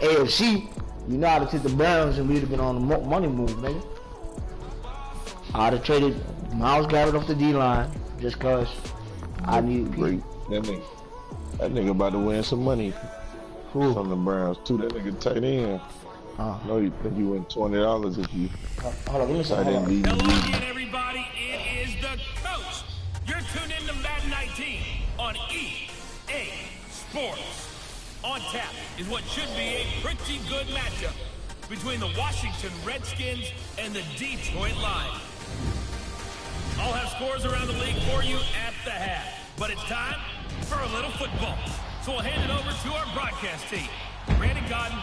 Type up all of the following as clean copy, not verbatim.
AFC, you know I'd have took the Browns and we'd have been on the money move, nigga. I'd have traded Miles Garrett off the D-line just cause I need people. That nigga about to win some money. Who? From the Browns too. That nigga tight end. No, you think you win $20 if you. Hold on, let me see. Hello again, everybody. It is the coach. You're tuned in to Madden 19 on EA Sports. On tap is what should be a pretty good matchup between the Washington Redskins and the Detroit Lions. I'll have scores around the league for you at the half, but it's time for a little football. So we'll hand it over to our broadcast team, Brandon Cotton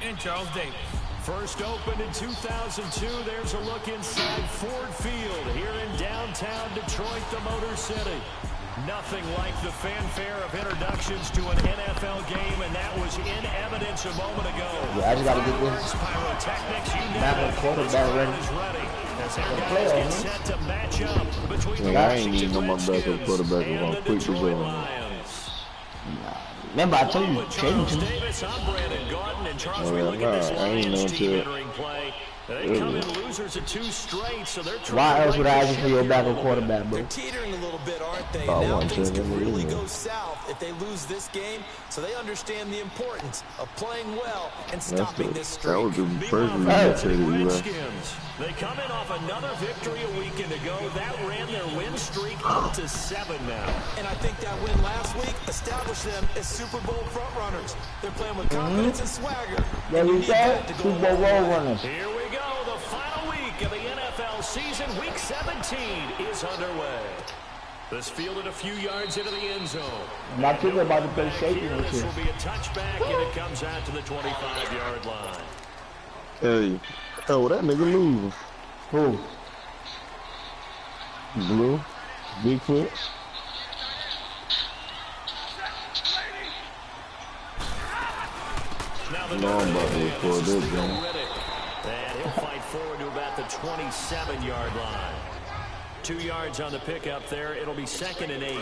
and Charles Davis. First opened in 2002, there's a look inside Ford Field here in downtown Detroit, the Motor City. Nothing like the fanfare of introductions to an NFL game, and that was in evidence a moment ago. Yeah, I just got to get this. Pyrotechnics, you know Backup quarterback ready. As their guys get set to match up between the I ain't even know my Redskins backup quarterback was and on the quick as Detroit well. Lions. Remember, I told you, trade him to me. Davis, I'm Brandon Gordon, and Charles, we look at this Lions team entering play. They come in losers of 2 straight, so they're trying. Why else would I ask you for your backup quarterback, bro? They're teetering a little bit, aren't they? Now things can really go south if they lose this game, so they understand the importance of playing well and stopping this streak. That was the first Redskins. They come in off another victory a weekend ago. That ran their win streak up to 7 now. And I think that win last week established them as Super Bowl frontrunners. They're playing with confidence and swagger. There we go, Super Bowl runners. Here we go. The final week of the NFL season, Week 17, is underway. This fielded a few yards into the end zone. My kids are about to play safety this This year. will be a touchback, and it comes out to the 25-yard line. Hey, oh, that nigga lose. Who? Blue, Bigfoot. Now I'm about to record this game. And he'll fight forward to about the 27-yard line. 2 yards on the pickup there. It'll be 2nd and 8.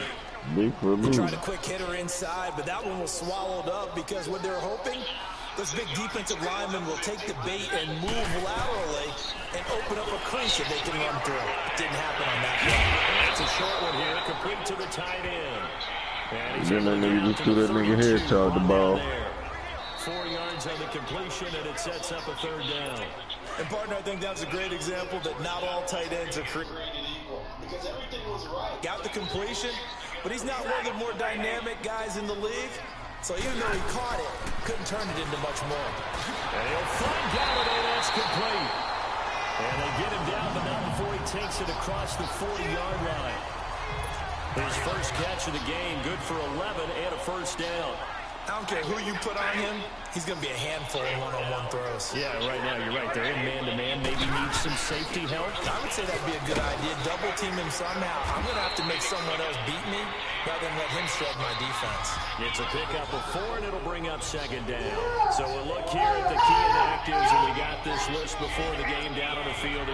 Bigfoot They lose. tried a quick hitter inside, but that one was swallowed up because what they're hoping, those big defensive linemen will take the bait and move laterally and open up a crease that they can run through. It didn't happen on that play. It's a short one here, complete to the tight end. And Then that nigga just threw that nigga head charge the ball. 4 yards on the completion, and it sets up a 3rd down. And partner, I think that's a great example that not all tight ends are created equal. Because everything was right. Got the completion, but he's not one of the more dynamic guys in the league. So even though he caught it, couldn't turn it into much more. And he'll find Galladay, that's complete. And they get him down, but not before he takes it across the 40-yard line. His first catch of the game, good for 11 and a 1st down. I don't care who you put on him, he's going to be a handful in one-on-one throws. Yeah, right now you're right. They're in man-to-man. Maybe needs some safety help. I would say that'd be a good idea. Double team him somehow. I'm going to have to make someone else beat me rather than let him shred my defense. It's a pickup of 4, and it'll bring up 2nd down. So we'll look here at the key inactives, and we got this list before the game down on the field.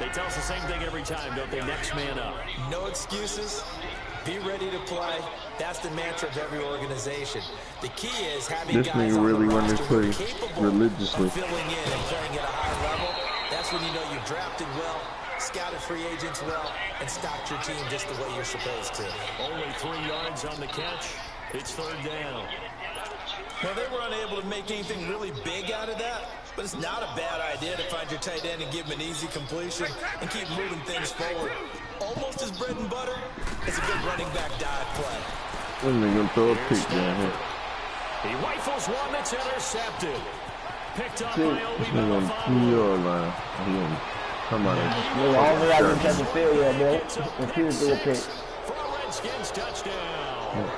They tell us the same thing every time, don't they? Next man up. No excuses. Be ready to play. That's the mantra of every organization. The key is having This guys nigga on really the run this roster who are play capable religiously. of filling in and playing at a high level. That's when you know you've drafted well, scouted free agents well, and stocked your team just the way you're supposed to. Only 3 yards on the catch. It's 3rd down. Well, they were unable to make anything really big out of that, but it's not a bad idea to find your tight end and give him an easy completion and keep moving things forward. Almost as bread and butter as a good running back dive play. This nigga throw a pick down here. He rifles one that's intercepted. Picked up by This Obi nigga on the 2-yard line. He gonna come out and Nigga, all the guys didn't catch the field yet, bro. And Peter threw a pick. For a Redskins touchdown.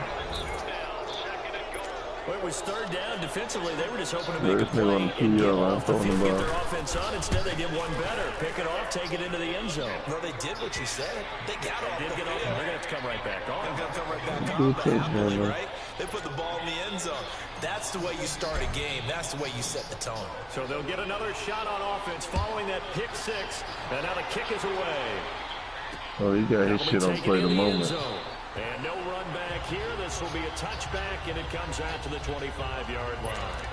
Well, it was 3rd down. Defensively, they were just hoping to make a play on the 2-yard line throwing the get ball. their offense on. Instead, they did one better. Pick it off, take it into the end zone. No, they did what you said. They got off They did the get off. field. They're going to have to come right back on. They're going to come right back Good on. catch, man. Right? They put the ball in the end zone. That's the way you start a game. That's the way you set the tone. So they'll get another shot on offense following that pick 6. And now the kick is away. Oh, he got his shit on play the moment. And no run back here. This will be a touchback, and it comes out to the 25-yard line.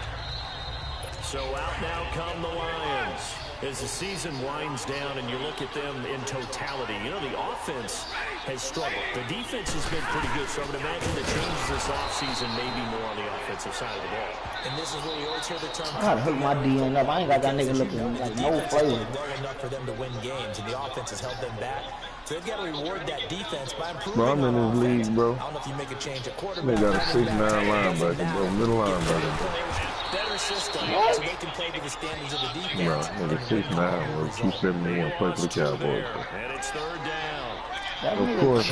So out now come the Lions. As the season winds down and you look at them in totality, you know, the offense has struggled. The defense has been pretty good, so I would imagine the changes this offseason may be more on the offensive side of the ball. And this is where you always hear the term. I gotta hook my DN up. I ain't got that nigga looking like no flavor. Well enough for them to win games, and the offense has held them back. So they've got to reward that defense by improving. Bro, I'm in this league, bro. I don't know if you make a change at quarterback. They got a 6'9" linebacker, bro. Middle linebacker. Better system, so they can play to the standards of the defense. Bro, nigga 6'9" or 271 play for the Cowboys. And it's third down. Of course,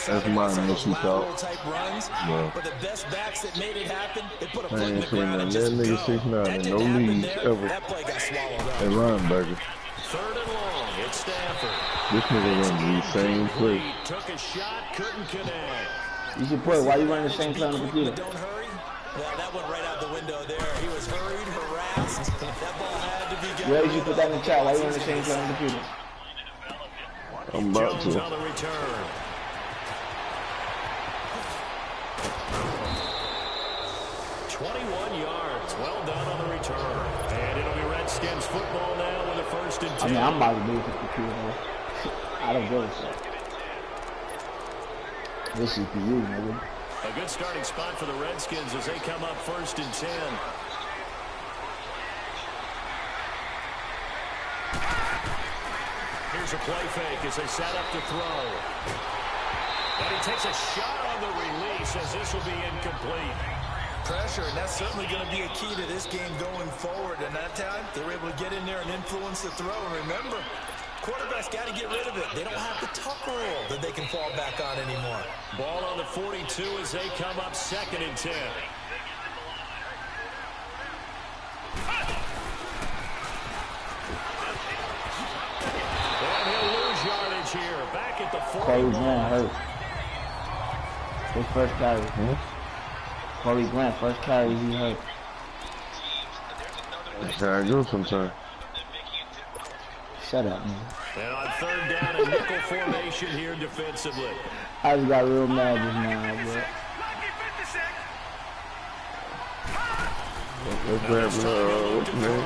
that's my initial thought. Bro. But the best backs that made it happen, they put a I foot in ain't the seen ground that and just nigga go. 6'9" in no That didn't league happen ever. there. That play got swallowed up. That linebacker. Third and long. It's Stafford. This nigga runs the same play. Took a shot, couldn't connect. You should put, why you running the same play on the computer? Don't hurry. Well, that went right out the window there. He was hurried, harassed. That ball had to be Yeah, you should put that in the chat. Why you running the same play on the computer? I'm about Jones to. on the return. Yards. Well done on the return. And it'll be Redskins football now with a 1st and 10. I mean, I'm about to do it with the computer. I don't give a shit. This is for you, nigga. A good starting spot for the Redskins as they come up 1st and 10. Here's a play fake as they set up to throw. And he takes a shot on the release as this will be incomplete. Pressure, and that's certainly going to be a key to this game going forward. And that time, they were able to get in there and influence the throw. And remember, quarterbacks got to get rid of it. They don't have the tuck rule that they can fall back on anymore. Ball on the 42 as they come up 2nd and 10. And he'll lose yardage here. Back at the 40. Corey Grant hurt. His first carry. Corey Grant, first carry, he hurt. That's how I go sometimes. Shut up, man. And on 3rd down, a nickel formation here defensively. I just got real mad just now, bro. Let's grab what's his name?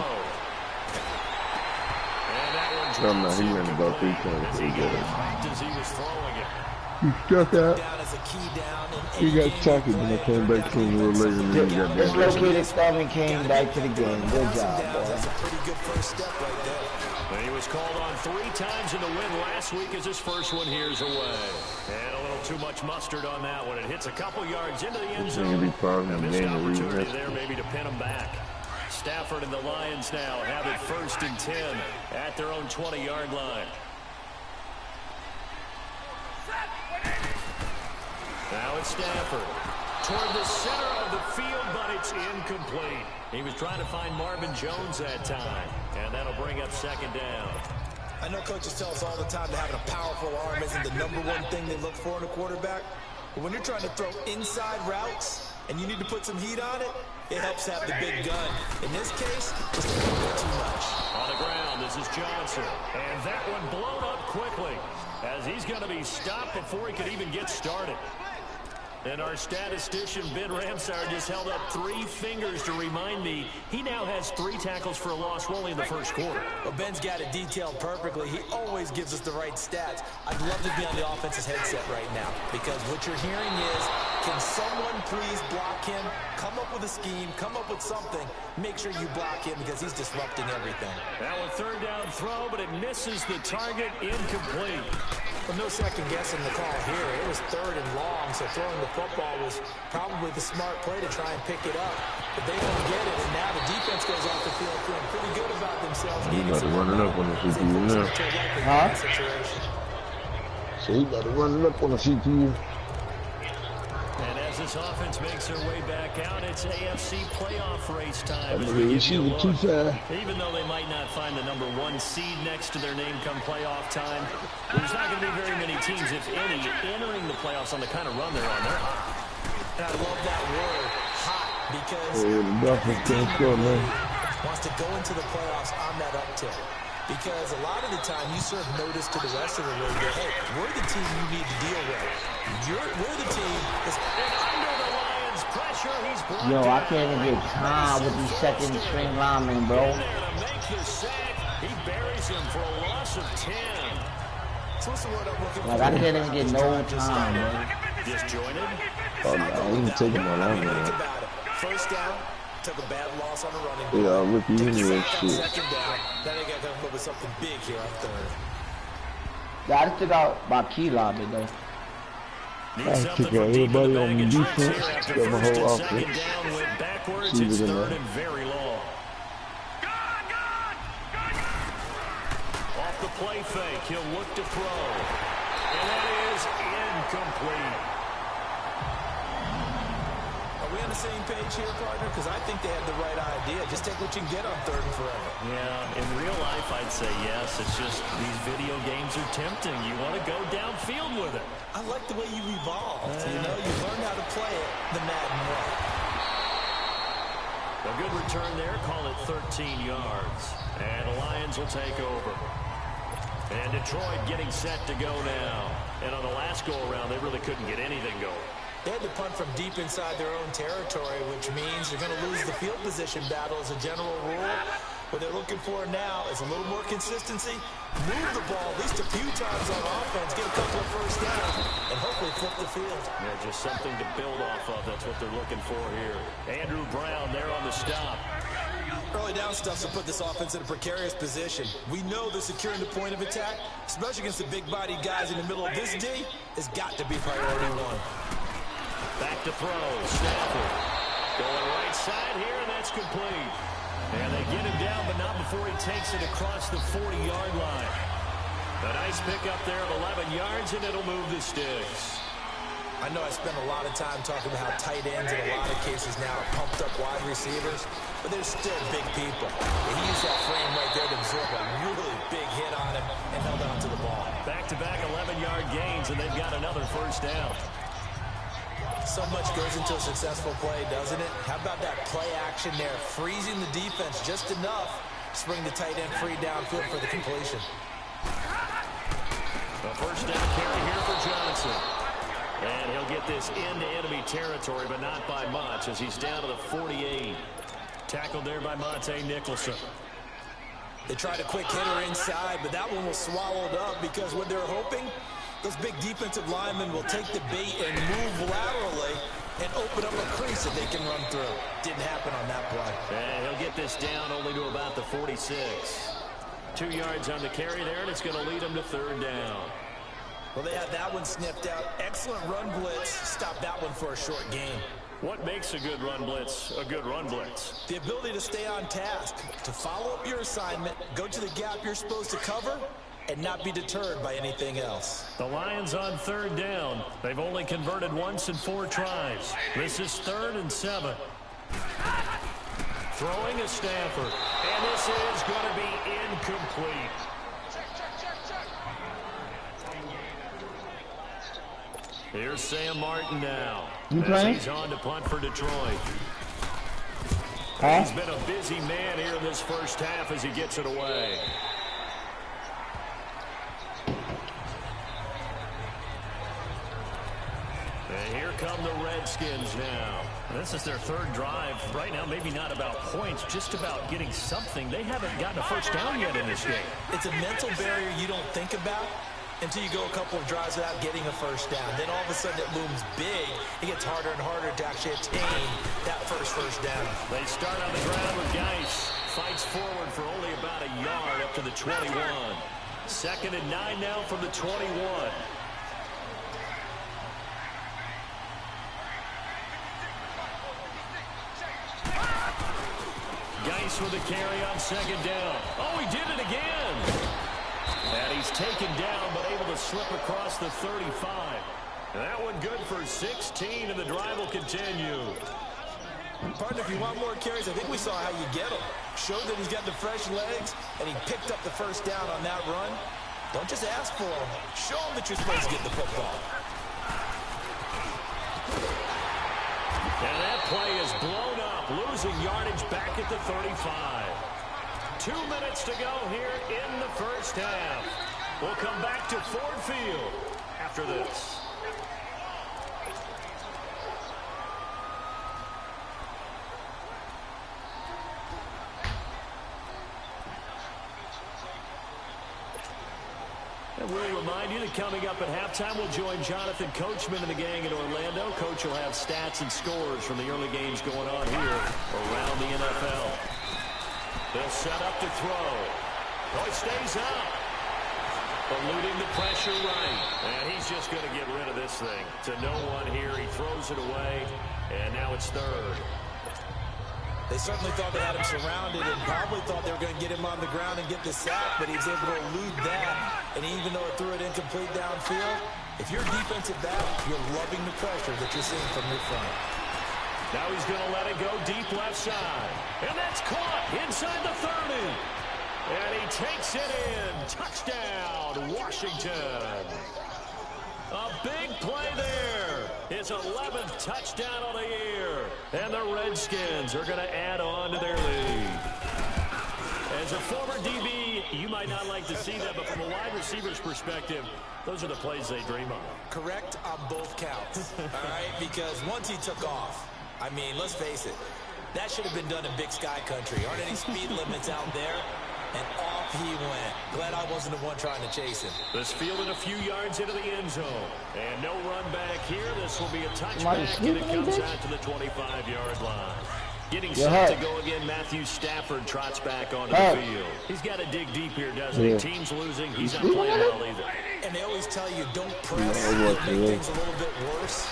No, he ran about 3 times. As he was throwing it. He struck out. He got tackled when I came back to him a little later. And then he got Dislocated thumb and came back to the game. Good job, boy. That's a pretty good first step right there. And he was called on 3 times in the win last week as his first one here's away. And a little too much mustard on that one. It hits a couple yards into the end zone. Be part of A the missed game opportunity there maybe to pin him back. Stafford and the Lions now have it 1st and 10 at their own 20-yard line. Now it's Stafford toward the center of the field, but it's incomplete. He was trying to find Marvin Jones that time, and that'll bring up 2nd down. I know coaches tell us all the time that having a powerful arm isn't the #1 thing they look for in a quarterback. But when you're trying to throw inside routes and you need to put some heat on it, it helps to have the big gun. In this case, just a little bit too much. On the ground, this is Johnson. And that one blown up quickly as he's going to be stopped before he could even get started. And our statistician, Ben Ramsar, just held up 3 fingers to remind me he now has 3 tackles for a loss only in the 1st quarter. Well, Ben's got it detailed perfectly. He always gives us the right stats. I'd love to be on the offense's headset right now because what you're hearing is, can someone please block him? Come up with a scheme. Come up with something. Make sure you block him because he's disrupting everything. Now a 3rd down throw, but it misses the target, incomplete. Well, no second guessing the call here. It was 3rd and long, so throwing the football was probably the smart play to try and pick it up. But they don't get it, and now the defense goes off the field feeling pretty good about themselves. He about to run it up on the CPU now. Huh? So he about to run it up on the CPU. And as this offense makes their way back out, it's AFC playoff race time. Even though they might not find the #1 seed next to their name come playoff time, there's not going to be very many teams, if any, entering the playoffs on the kind of run they're on. They're hot. And I love that word, hot, because the Dolphins can't score, man. Wants to go into the playoffs on that uptick. Because a lot of the time you serve notice to the rest of the league that, hey, we're the team you need to deal with. We're the team that's... And under the Lions' pressure. pressure. He's brought Yo, I down. can't even get time with these second string linemen, bro. In there to make the sack. He buries him for a loss of 10. So what's the word I'm looking for? Like, I can't even get no time, bro. Disjointed. Oh, no, he ain't taking my line, Think man. about it. First down, took a bad loss on the running back. Yeah, rookie Take a Henry sack on shit. second down. Now they got to come up with something big here on third. Yeah, I just took out my key lobby, though. I took out everybody on defense. Got my whole offense. Backwards, See it's it in third there. and very long. Off the play fake, he'll look to throw. And that is incomplete. Are we on the same page here, partner? Because I think they had the right idea. Just take what you can get on third and forever. Yeah, in real life, I'd say yes. It's just these video games are tempting. You want to go downfield with it. I like the way you evolved. You know, you learned how to play it the Madden way. A good return there. Call it 13 yards. And the Lions will take over. And Detroit getting set to go now. And on the last go-around, they really couldn't get anything going. They had to punt from deep inside their own territory, which means they're going to lose the field position battle as a general rule. What they're looking for now is a little more consistency, move the ball at least a few times on offense, get a couple of first downs, and hopefully flip the field. Yeah, just something to build off of. That's what they're looking for here. Andrew Brown there on the stop. Early down stuff to put this offense in a precarious position. We know that securing the point of attack, especially against the big-bodied guys in the middle of this D, has got to be priority one. Back to throw. Stafford going right side here, and that's complete. And they get him down, but not before he takes it across the 40-yard line. A nice pickup there of 11 yards, and it'll move the sticks. I know I spent a lot of time talking about how tight ends in a lot of cases now are pumped up wide receivers, but they're still big people. And he used that frame right there to absorb a really big hit on him and held on to the ball. Back-to-back 11-yard gains, and they've got another first down. So much goes into a successful play, doesn't it? How about that play action there, freezing the defense just enough to bring the tight end free downfield for the completion. A first down carry here for Johnson. And he'll get this into enemy territory, but not by much as he's down to the 48. Tackled there by Monte Nicholson. They tried a quick hitter inside, but that one was swallowed up because what they're hoping, those big defensive linemen will take the bait and move laterally and open up a crease that they can run through. Didn't happen on that play. And he'll get this down only to about the 46. 2 yards on the carry there, and it's going to lead him to third down. Well, they had that one sniffed out. Excellent run blitz. Stop that one for a short gain. What makes a good run blitz a good run blitz? The ability to stay on task, to follow up your assignment, go to the gap you're supposed to cover, and not be deterred by anything else. The Lions on third down. They've only converted once in 4 tries. This is 3rd and 7. Throwing a Stafford. And this is going to be incomplete. Here's Sam Martin now. You playing? He's on to punt for Detroit. Huh? He's been a busy man here in this first half as he gets it away. And here come the Redskins now. This is their 3rd drive. Right now, maybe not about points, just about getting something. They haven't gotten a first down yet in this game. It's a mental barrier you don't think about until you go a couple of drives without getting a first down. Then all of a sudden it looms big. It gets harder and harder to actually attain that first down. They start on the ground with Geis. Fights forward for only about a yard up to the 21. 2nd and 9 now from the 21. Geis with a carry on 2nd down. Oh, he did it again. And he's taken down, but able to slip across the 35. That one good for 16, and the drive will continue. Partner, if you want more carries, I think we saw how you get them. Showed that he's got the fresh legs, and he picked up the first down on that run. Don't just ask for them. Show them that you're supposed to get the football. And that play is blown up, losing yardage back at the 35. 2 minutes to go here in the first half. We'll come back to Ford Field after this. we'll remind you that coming up at halftime, we'll join Jonathan Coachman and the gang in Orlando. Coach will have stats and scores from the early games going on here around the NFL. They'll set up to throw. Oh, he stays up. Eluding the pressure right. And he's just going to get rid of this thing. To no one here. He throws it away. And now it's third. They certainly thought they had him surrounded and probably thought they were going to get him on the ground and get the sack, but he was able to elude that. And even though it threw it incomplete downfield, if you're defensive back, you're loving the pressure that you're seeing from your front. Now he's going to let it go deep left side. And that's caught inside the 30. And he takes it in. Touchdown, Washington. A big play there. His 11th touchdown of the year. And the Redskins are going to add on to their lead. As a former DB, you might not like to see that, but from a wide receiver's perspective, those are the plays they dream of. Correct on both counts, all right? Because once he took off, I mean, let's face it, that should have been done in Big Sky Country. Aren't any speed limits out there? And off he went. Glad I wasn't the one trying to chase him. This fielded a few yards into the end zone. And no run back here. This will be a touchback, and it comes out to the 25-yard line. Getting set to go again, Matthew Stafford trots back onto the field. He's got to dig deep here, doesn't he? Team's losing. He's not playing well either. And they always tell you, don't press. It'll make things a little bit worse.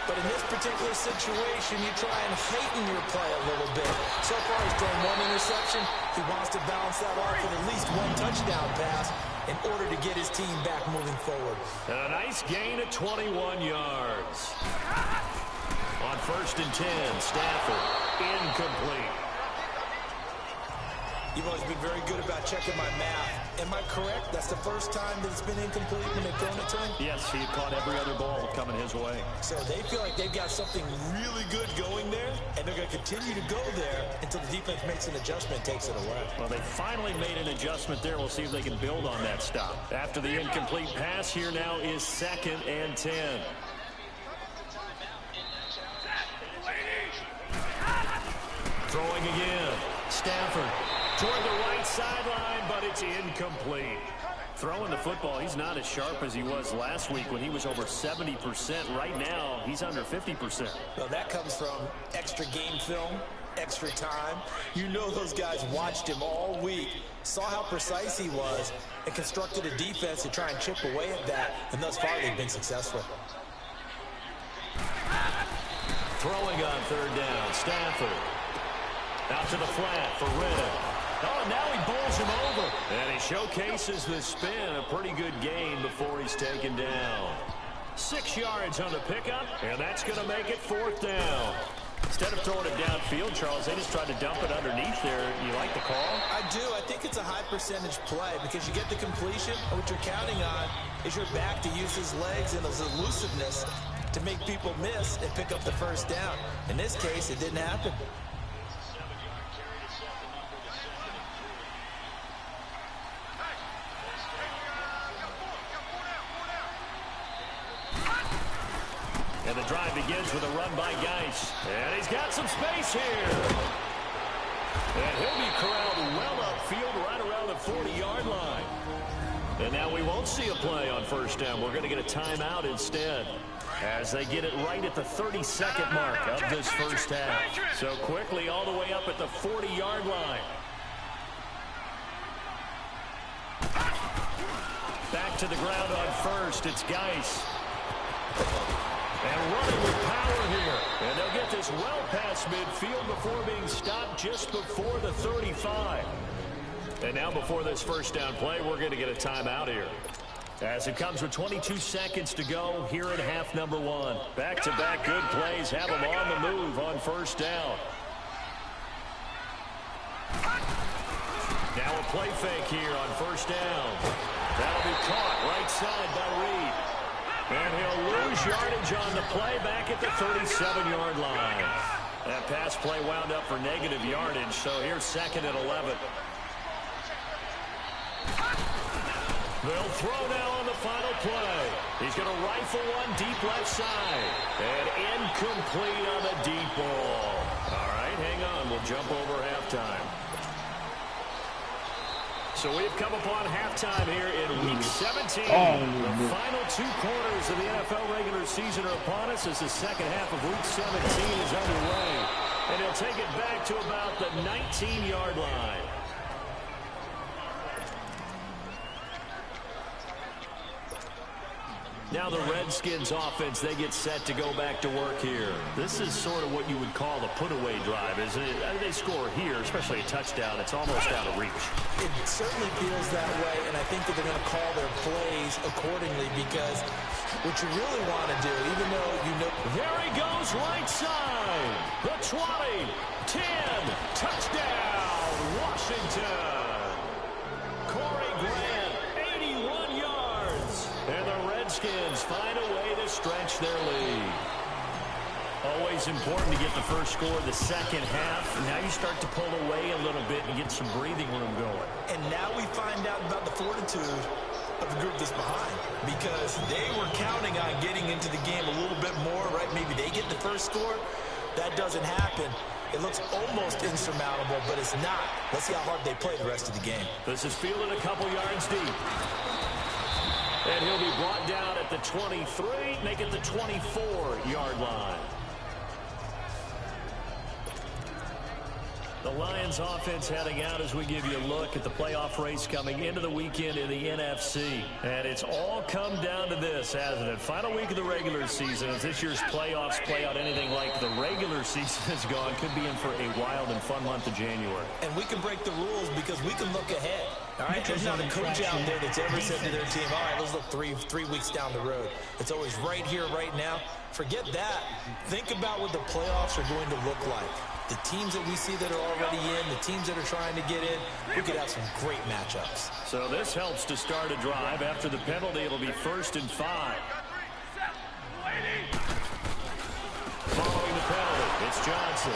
But in this particular situation, you try and heighten your play a little bit. So far, he's thrown one interception. He wants to balance that off with at least one touchdown pass in order to get his team back moving forward. And a nice gain of 21 yards. On 1st and 10, Stafford, incomplete. You've always been very good about checking my math. Am I correct? That's the first time that it's been incomplete when they've thrown it to him? Yes, he had caught every other ball coming his way. So they feel like they've got something really good going there, and they're going to continue to go there until the defense makes an adjustment and takes it away. Well, they finally made an adjustment there. We'll see if they can build on that stop. After the incomplete pass, here now is 2nd and 10. Throwing again. Stafford toward the right sideline, but it's incomplete. Throwing the football, he's not as sharp as he was last week when he was over 70%. Right now, he's under 50%. Well, that comes from extra game film, extra time. You know those guys watched him all week, saw how precise he was, and constructed a defense to try and chip away at that, and thus far they've been successful. Throwing on 3rd down, Stafford. Out to the flat for Riddick. Oh, and now he bowls him over. And he showcases the spin. A pretty good gain before he's taken down. 6 yards on the pickup, and that's going to make it 4th down. Instead of throwing it downfield, Charles, they just tried to dump it underneath there. You like the call? I do. I think it's a high percentage play because you get the completion, and what you're counting on is your back to use his legs and his elusiveness to make people miss and pick up the 1st down. In this case, it didn't happen. And the drive begins with a run by Geis. And he's got some space here. And he'll be corralled well upfield right around the 40-yard line. And now we won't see a play on 1st down. We're going to get a timeout instead as they get it right at the 32nd mark of this 1st half. So quickly all the way up at the 40-yard line. Back to the ground on 1st. It's Geis. And running with power here. And they'll get this well past midfield before being stopped just before the 35. And now before this 1st down play, we're going to get a timeout here. As it comes with 22 seconds to go here in half number 1. Back-to-back good plays have them on the move on 1st down. Now a play fake here on 1st down. That'll be caught right side by Reed. And he'll lose yardage on the play back at the 37-yard line. That pass play wound up for negative yardage, so here's 2nd and 11. They'll throw now on the final play. He's going to rifle one deep left side. And incomplete on the deep ball. All right, hang on. We'll jump over halftime. So we've come upon halftime here in Week 17. The final 2 quarters of the NFL regular season are upon us as the second half of Week 17 is underway. And he'll take it back to about the 19-yard line. Now the Redskins offense, they get set to go back to work here. This is sort of what you would call a put-away drive, isn't it? They score here, especially a touchdown. It's almost out of reach. It certainly feels that way, and I think that they're going to call their plays accordingly because what you really want to do, even though you know... There he goes, right side. The 20, 10, touchdown, Washington. Corey Grant, 81 yards. And the Redskins find a way to stretch their lead. Always important to get the first score the second half. Now you start to pull away a little bit and get some breathing room going. And now we find out about the fortitude of the group that's behind, because they were counting on getting into the game a little bit more, right? Maybe they get the first score. That doesn't happen. It looks almost insurmountable, but it's not. Let's see how hard they play the rest of the game. This is fielded a couple yards deep. And he'll be brought down at the 23, make it the 24-yard line. The Lions offense heading out as we give you a look at the playoff race coming into the weekend in the NFC. And it's all come down to this, hasn't it? Final week of the regular season. As this year's playoffs play out anything like the regular season has gone, could be in for a wild and fun month of January. And we can break the rules because we can look ahead. All right, there's not a coach out there that's ever said to their team, all right, let's look three weeks down the road. It's always right here, right now. Forget that. Think about what the playoffs are going to look like. The teams that we see that are already in, the teams that are trying to get in, we could have some great matchups. So this helps to start a drive. After the penalty, it'll be 1st and 5. Following the penalty, it's Johnson.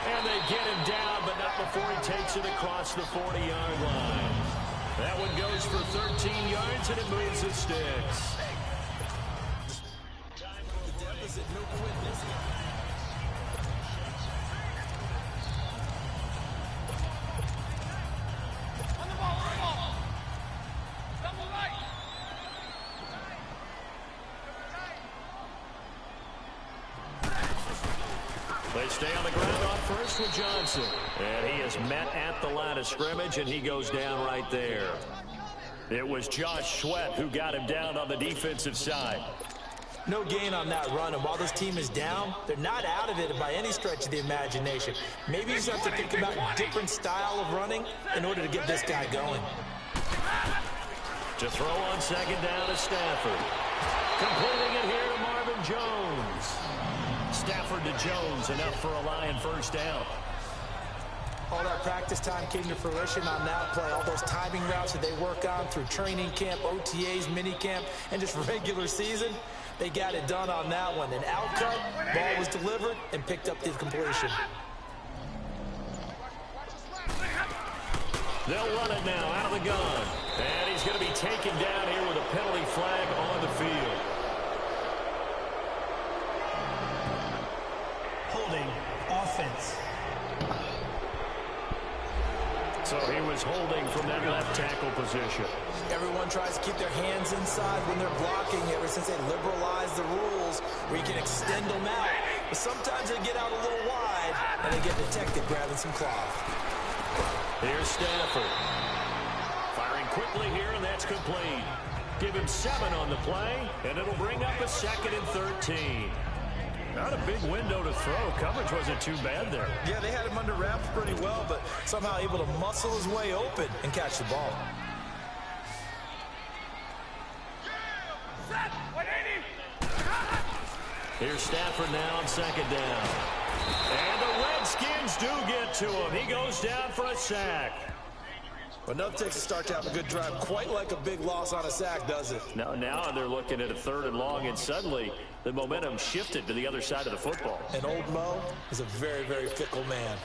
And they get him down, but not before he takes it across the 40-yard line. That one goes for 13 yards, and it moves the sticks. Time for the deficit, no quickness. They stay on the ground on first with Johnson. And he is met at the line of scrimmage, and he goes down right there. It was Josh Sweat who got him down on the defensive side. No gain on that run, and while this team is down, they're not out of it by any stretch of the imagination. Maybe you just have to think about a different style of running in order to get this guy going. To throw on second down is Stafford. Completing it here to Marvin Jones. Stafford to Jones, enough for a Lion first down. All that practice time came to fruition on that play. All those timing routes that they work on through training camp, OTAs, mini camp, and just regular season, they got it done on that one. An outcut, ball was delivered, and picked up the completion. They'll run it now out of the gun. And he's going to be taken down here with a penalty flag on the field. Holding offense. So he was holding from that left tackle position. Everyone tries to keep their hands inside when they're blocking ever since they liberalized the rules where you can extend them out. But sometimes they get out a little wide and they get detected grabbing some cloth. Here's Stafford. Firing quickly here, and that's complete. Give him 7 on the play, and it'll bring up a 2nd and 13. Not a big window to throw. Coverage wasn't too bad there. Yeah, they had him under wraps pretty well, but somehow able to muscle his way open and catch the ball. Here's Stafford now on second down. And the Redskins do get to him. He goes down for a sack. Enough takes a start to have a good drive. Quite like a big loss on a sack, does it? Now they're looking at a 3rd and long, and suddenly the momentum shifted to the other side of the football. And old Mo is a very, very fickle man.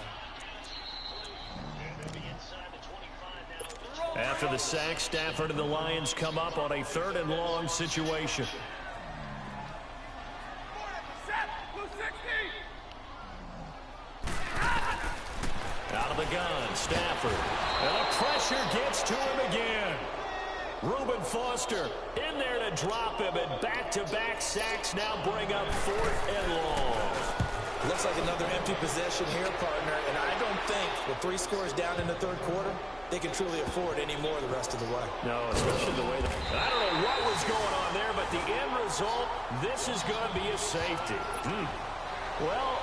After the sack, Stafford and the Lions come up on a 3rd and long situation. Out of the gun, Stafford. And the pressure gets to him again. Reuben Foster in there to drop him, and back-to-back sacks now bring up 4th and long. Looks like another empty possession here, partner, and I don't think with 3 scores down in the 3rd quarter, they can truly afford any more the rest of the way. No, especially the way that... I don't know what was going on there, but the end result, this is going to be a safety. Well,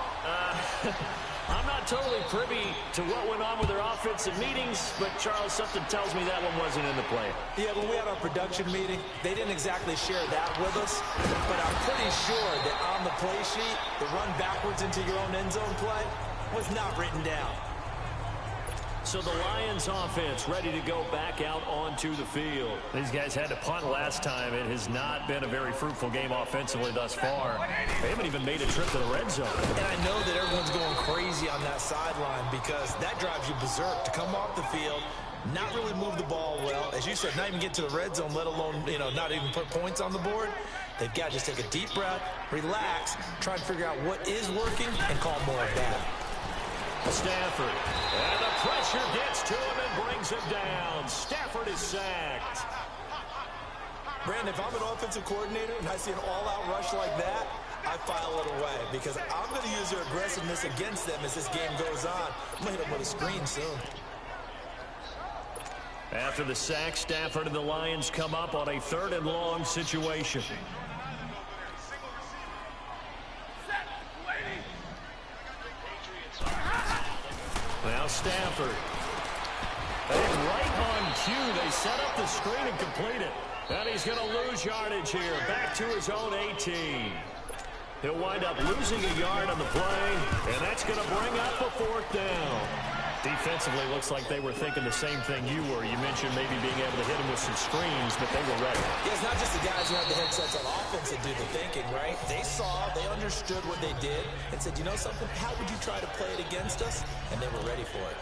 I'm not totally privy to what went on with their offensive meetings, but Charles, something tells me that one wasn't in the play. Yeah, when we had our production meeting, they didn't exactly share that with us, but I'm pretty sure that on the play sheet, the run backwards into your own end zone play was not written down. So the Lions offense ready to go back out onto the field. These guys had to punt last time. It has not been a very fruitful game offensively thus far. They haven't even made a trip to the red zone. And I know that everyone's going crazy on that sideline because that drives you berserk to come off the field, not really move the ball well. As you said, not even get to the red zone, let alone, not even put points on the board. They've got to just take a deep breath, relax, try and figure out what is working, and call more of that. Stafford, and the pressure gets to him and brings him down. Stafford is sacked. Brandon, if I'm an offensive coordinator and I see an all-out rush like that, I file it away because I'm going to use their aggressiveness against them as this game goes on. I'm going to hit them with a screen soon. After the sack, Stafford and the Lions come up on a 3rd and long situation. Now Stafford. And right on cue, they set up the screen and complete it. And he's going to lose yardage here. Back to his own 18. He'll wind up losing a yard on the play, and that's going to bring up a 4th down. Defensively, looks like they were thinking the same thing you were. You mentioned maybe being able to hit him with some screens, but they were ready. Yeah, it's not just the guys who have the headsets on offense that do the thinking, right? They saw, they understood what they did, and said, you know something, how would you try to play it against us? And they were ready for it.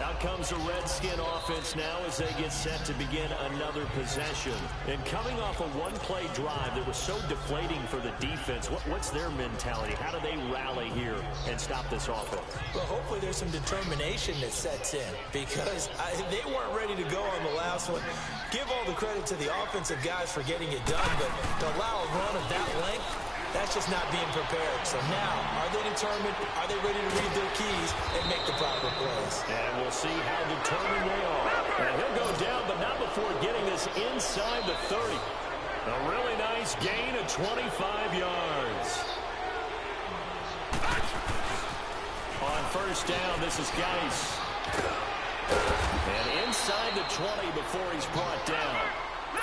Out comes the Redskin offense now as they get set to begin another possession. And coming off a one-play drive that was so deflating for the defense, what's their mentality? How do they rally here and stop this offense? Well, hopefully there's some determination that sets in because they weren't ready to go on the last one. Give all the credit to the offensive guys for getting it done, but to allow a run of that length, that's just not being prepared. So now, are they determined? Are they ready to read their keys and make the proper plays? And we'll see how determined they are. And he'll go down, but not before getting this inside the 30. A really nice gain of 25 yards. On 1st down, this is Geis. And inside the 20 before he's brought down.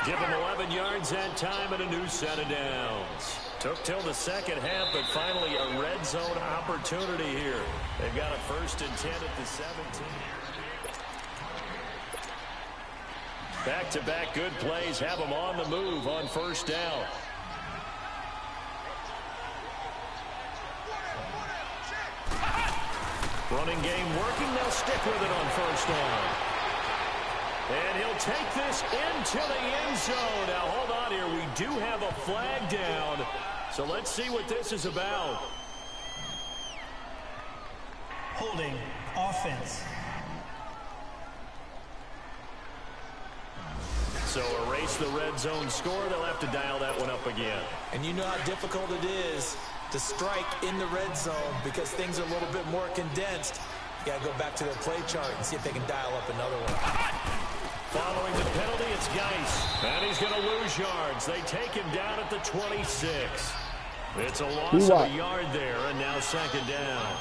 Give him 11 yards that time and a new set of downs. Took till the 2nd half, but finally a red zone opportunity here. They've got a 1st and 10 at the 17. Back-to-back good plays have them on the move on 1st down. Running game working. They'll stick with it on 1st down. And he'll take this into the end zone. Now, hold on here. We do have a flag down. So let's see what this is about. Holding offense. So erase the red zone score. They'll have to dial that one up again. And you know how difficult it is to strike in the red zone because things are a little bit more condensed. You got to go back to their play chart and see if they can dial up another one. Following the penalty, it's Geis. And he's going to lose yards. They take him down at the 26. It's a loss of a yard there, and now 2nd down.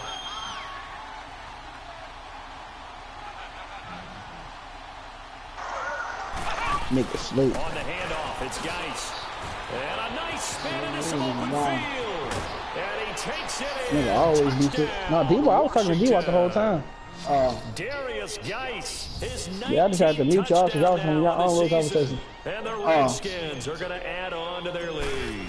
Nigga sleep. On the handoff, it's Geis. And a nice spin into some open field. And he takes it in. Nigga always beat it. No, D-Wop, I was talking to D-Wop the whole time. Darius Geis, his 19th Yeah, I just had to mute y'all because y'all was having y'all own little conversation. And the Redskins are going to add on to their lead.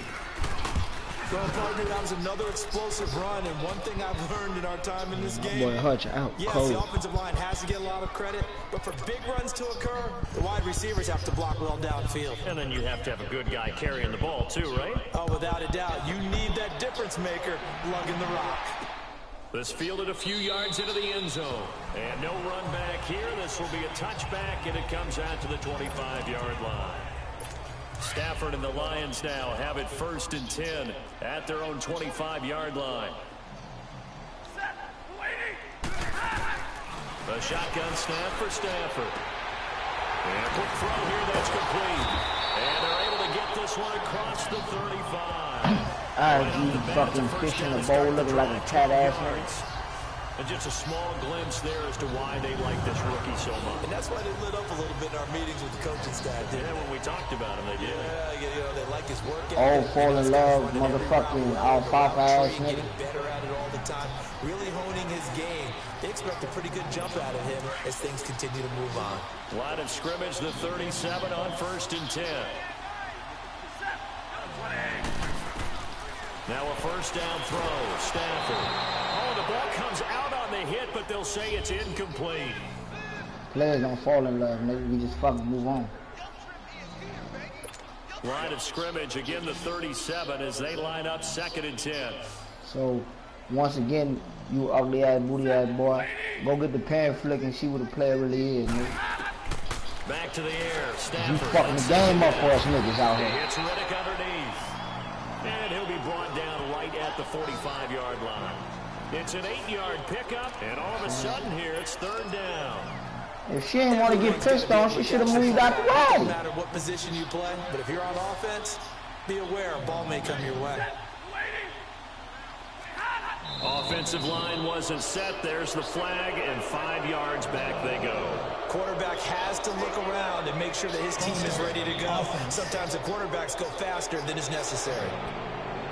Well, partner, that was another explosive run, and one thing I've learned in our time in this game, Boy, Hutch out yes, cold. the offensive line has to get a lot of credit, but for big runs to occur, the wide receivers have to block well downfield. And then you have to have a good guy carrying the ball too, right? Oh, without a doubt. You need that difference maker lugging the rock. This fielded a few yards into the end zone. And no run back here. This will be a touchback, and it comes out to the 25-yard line. Stafford and the Lions now have it 1st and 10 at their own 25-yard line. A shotgun snap for Stafford. And a quick throw here that's complete. And they're able to get this one across the 35. You fucking fish in the bowl looking like a cat ass nigga. And just a small glimpse there as to why they like this rookie so much. And that's why they lit up a little bit in our meetings with the coaching staff. Yeah, when we talked about him, they did. Yeah, they like his work. Oh, fall in love, motherfucking alfalfa ass nigga. Getting better at it all the time. Really honing his game. They expect a pretty good jump out of him as things continue to move on. Line of scrimmage, the 37 on 1st and 10. Now a first down throw. Stafford. Oh, the ball comes out on the hit, but they'll say it's incomplete. Players don't fall in love, nigga. We just fucking move on. Line of scrimmage, again the 37 as they line up 2nd and 10. So, once again, you ugly ass, booty ass boy, go get the parent flick and see what the player really is, nigga. Back to the air. Stafford. You fucking the game up for us niggas out here. It's Riddick underneath. And he'll be brought down right at the 45-yard line. It's an 8-yard pickup, and all of a sudden here, it's 3rd down. If she didn't want to get pissed on, she should have moved out the way. Doesn't matter what position you play, but if you're on offense, be aware a ball may come your way. Offensive line wasn't set. There's the flag, and 5 yards back they go. Quarterback has to look around and make sure that his team is ready to go. Sometimes the quarterbacks go faster than is necessary.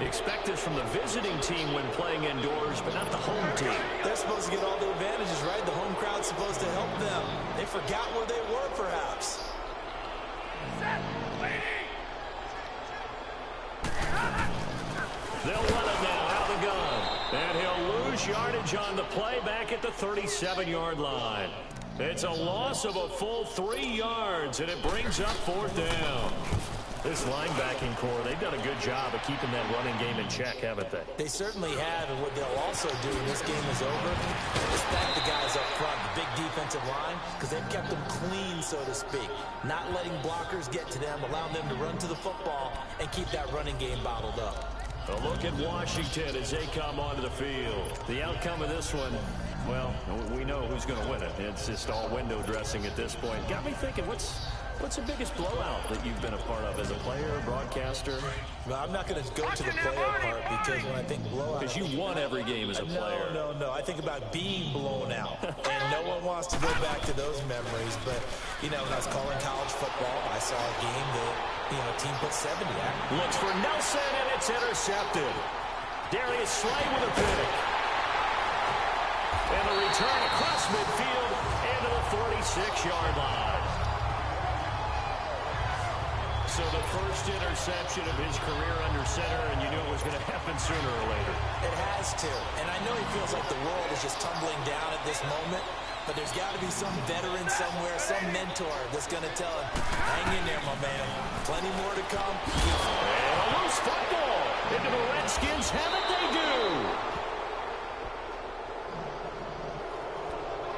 Expect this from the visiting team when playing indoors, but not the home team. They're supposed to get all the advantages, right? The home crowd's supposed to help them. They forgot where they were, perhaps. They'll run it now out of the gun. And he'll lose yardage on the play back at the 37-yard line. It's a loss of a full 3 yards, and it brings up 4th down. This linebacking core, they've done a good job of keeping that running game in check, haven't they? They certainly have, and what they'll also do when this game is over is thank the guys up front, the big defensive line, because they've kept them clean, so to speak. Not letting blockers get to them, allowing them to run to the football and keep that running game bottled up. A look at Washington as they come onto the field. The outcome of this one, well, we know who's going to win it. It's just all window dressing at this point. Got me thinking, what's the biggest blowout that you've been a part of as a player, broadcaster? Well, I'm not going to go to the player part because when I think blowout... Because you won every game as a player. No. I think about being blown out. And no one wants to go back to those memories. But, when I was calling college football, I saw a game that, a team put 70 at. Looks for Nelson, and it's intercepted. Darius Slay with a pick. And a return across midfield into the 46-yard line. So the first interception of his career under center, and you knew it was going to happen sooner or later. It has to. And I know he feels like the world is just tumbling down at this moment, but there's got to be some veteran somewhere, some mentor that's going to tell him, hang in there, my man. Plenty more to come. And a loose football into the Redskins' habit they do.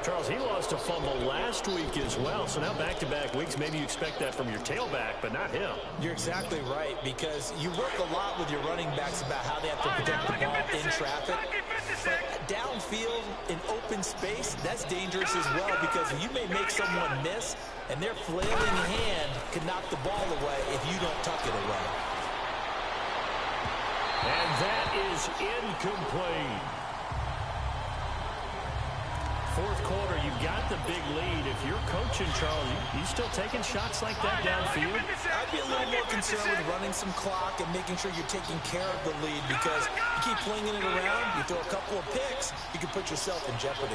Charles, he lost a fumble last week as well, so now back-to-back weeks, maybe you expect that from your tailback, but not him. You're exactly right, because you work a lot with your running backs about how they have to protect the ball in traffic. But downfield, in open space, that's dangerous as well, because you may make someone miss, and their flailing hand can knock the ball away if you don't tuck it away. And that is incomplete. Fourth quarter, you've got the big lead. If you're coaching, Charles, you still taking shots like that downfield? I'd be a little more concerned with running some clock and making sure you're taking care of the lead, because you keep flinging it around, you throw a couple of picks, you can put yourself in jeopardy.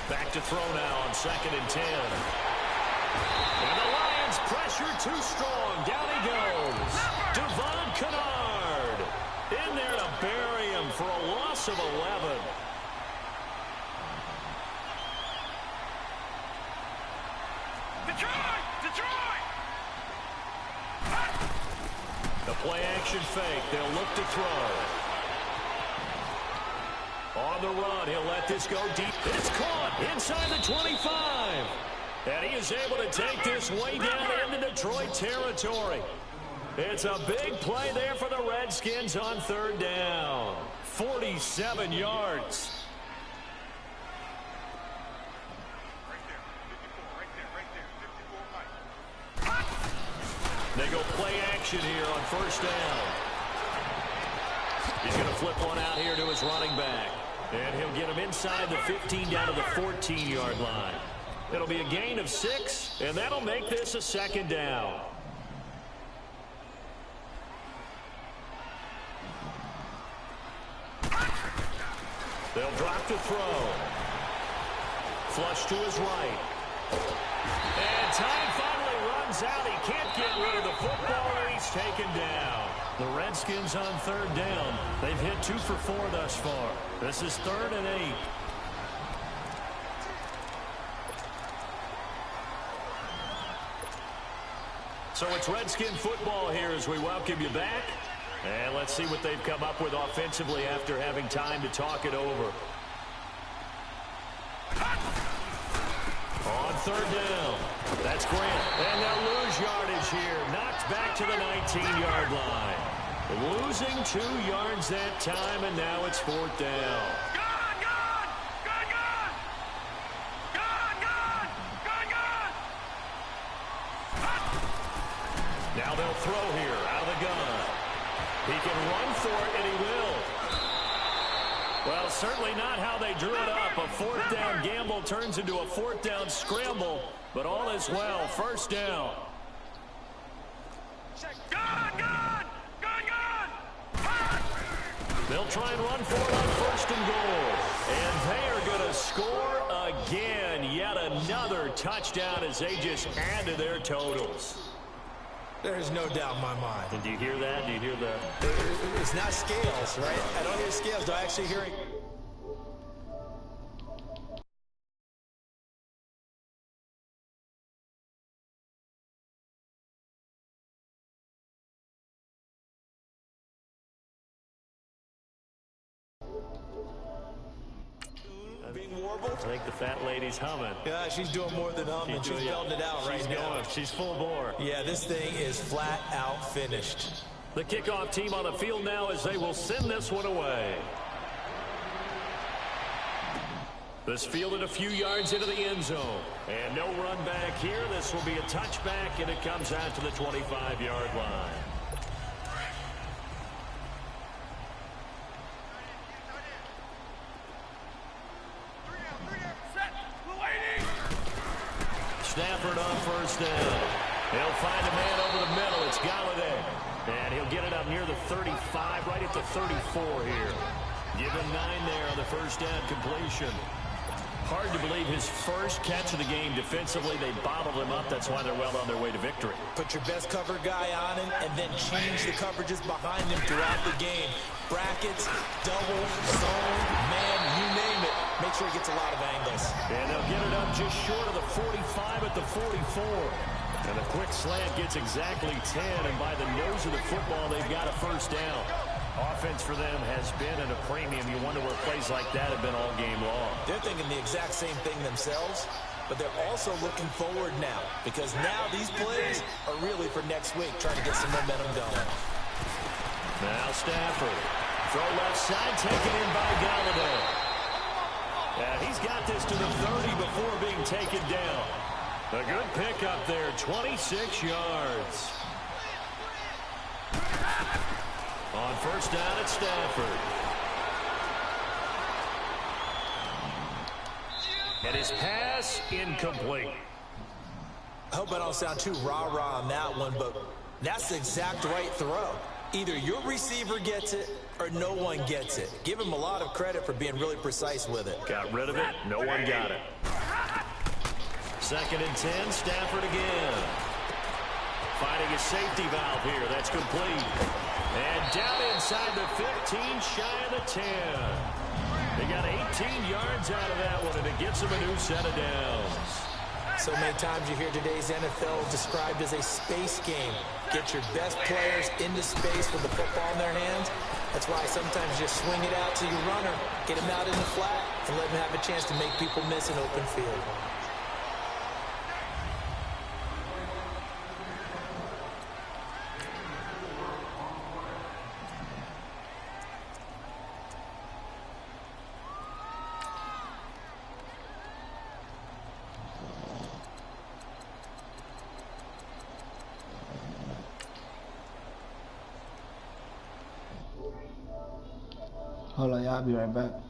Back to throw now on 2nd and 10. And the Lions pressure too strong. Down he goes. Devon Kennard in there to bury him for a loss of 11. Detroit! The Play action fake. They'll look to throw. On the run, he'll let this go deep. It's caught inside the 25. And he is able to take this way down into Detroit territory. It's a big play there for the Redskins on 3rd down. 47 yards. They go play action here on 1st down. He's going to flip one out here to his running back. And he'll get him inside the 15 down to the 14-yard line. It'll be a gain of 6, and that'll make this a 2nd down. They'll drop to throw. Flush to his right. And time finally runs out. He can't get rid of the football, and he's taken down. The Redskins on 3rd down. They've hit 2 for 4 thus far. This is 3rd and 8. So it's Redskin football here as we welcome you back. And let's see what they've come up with offensively after having time to talk it over. On 3rd down. That's Grant. And they'll lose yardage here. Knocked back to the 19-yard line. Losing 2 yards that time, and now it's 4th down. Now they'll throw here out of the gun. He can run for it, and he will. Well, certainly not how they drew it up. A 4th down gamble turns into a 4th down scramble, but all is well. 1st down. They'll try and run for it on 1st and goal. And they are going to score again. Yet another touchdown as they just add to their totals. There's no doubt in my mind. And do you hear that? Do you hear the... It's not scales, right? I don't hear scales. Do I actually hear it? Being warbled? I think the fat lady's humming. Yeah, she's doing more than humming. She's belting it out right now. She's full bore. Yeah, this thing is flat out finished. The kickoff team on the field now as they will send this one away. This fielded a few yards into the end zone. And no run back here. This will be a touchback, and it comes out to the 25-yard line. Stafford on 1st down. He'll find a man over the middle. It's Galladay. And he'll get it up near the 35, right at the 34 here. Give him 9 there on the 1st down completion. Hard to believe his first catch of the game defensively. They bottled him up. That's why they're well on their way to victory. Put your best cover guy on him and then change the coverages behind him throughout the game. Brackets, double, zone, man, you name it. Make sure he gets a lot of angles. And they'll get it up just short of the 45 at the 44. And a quick slant gets exactly 10. And by the nose of the football, they've got a 1st down. Offense for them has been at a premium. You wonder where plays like that have been all game long. They're thinking the exact same thing themselves, but they're also looking forward now because now these plays are really for next week, trying to get some momentum going. Now Stafford. Throw left side, taken in by Galladay. And he's got this to the 30 before being taken down. A good pickup there, 26 yards. On 1st down at Stafford. And his pass incomplete. I hope I don't sound too rah-rah on that one, but that's the exact right throw. Either your receiver gets it or no one gets it. Give him a lot of credit for being really precise with it. Got rid of it. No one got it. 2nd and 10. Stafford again. Finding a safety valve here. That's complete. And down inside the 15, shy of the 10. They got 18 yards out of that one, and it gets them a new set of downs. So many times you hear today's NFL described as a space game. Get your best players into space with the football in their hands. That's why sometimes you swing it out to your runner, get him out in the flat, and let him have a chance to make people miss an open field. Hold on, y'all. I'll be right back.